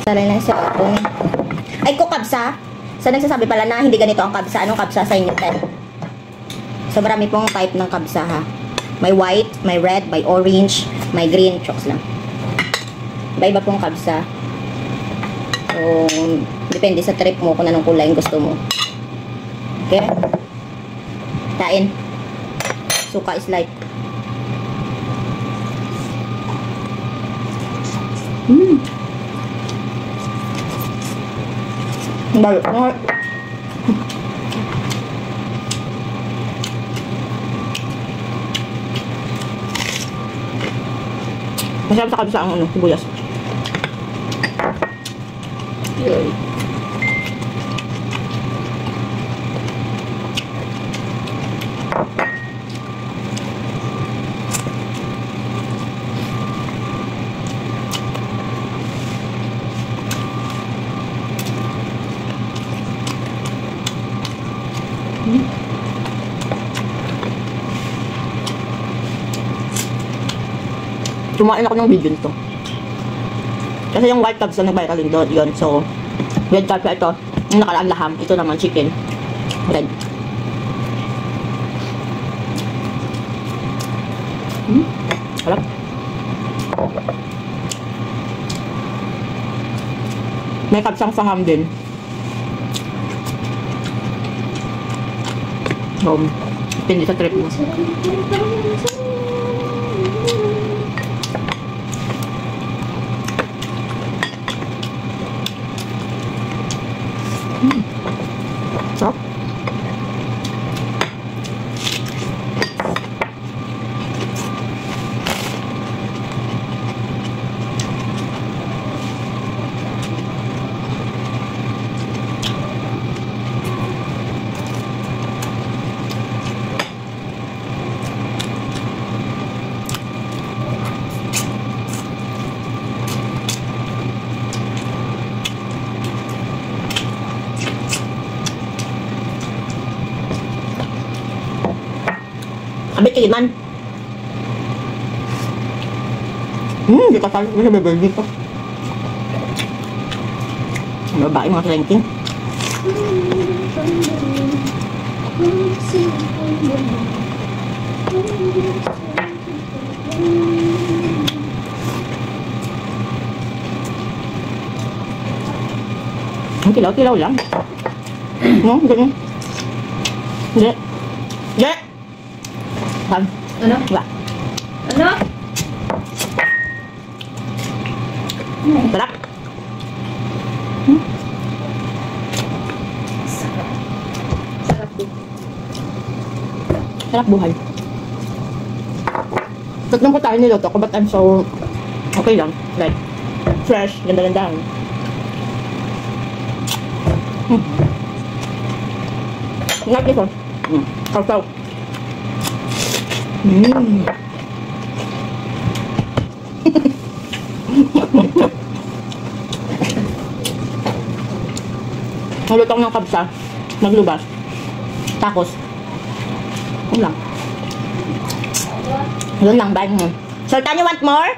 Saray lang sa itong. Ay, ko kabsa. Sa nagsasabi pala na hindi ganito ang kabsa. Anong kabsa sa inyo, Ted? So, marami pong type ng kabsa, ha? May white, may red, may orange, may green. Chokes lang. Iba-iba pong kabsa. So, depende sa trip mo kung anong kulay yung gusto mo. Okay? Kain. Suka is light. Balot mo. Masarap sa kabisa ang sibuyas. Sumain ako ng video nito. Kasi yung white tabs na nag-viral din doon. Yun. So, red carpet ito. Yung nakaraan laham. Ito naman chicken. Red. Harap. May kabsang sangam din. Depende sa trip mo. Sarap. Abit kayo man. Di ka sali. May bebel dito. Babae mga ranking. Ang kilaw-kilaw lang. No, ganyan. Hindi. Hindi. Ano? Ba? Ano? Sarap. Sarap din. Sarap buhay. Tatlong ko tayo niluto ko, but I'm so okay lang. Like, fresh, ganda-ganda. Not this one. Kausaw. Nalutong ng kabsa, naglubas, takos. Yun lang. Yun lang, bye mo. Sultan, you want more?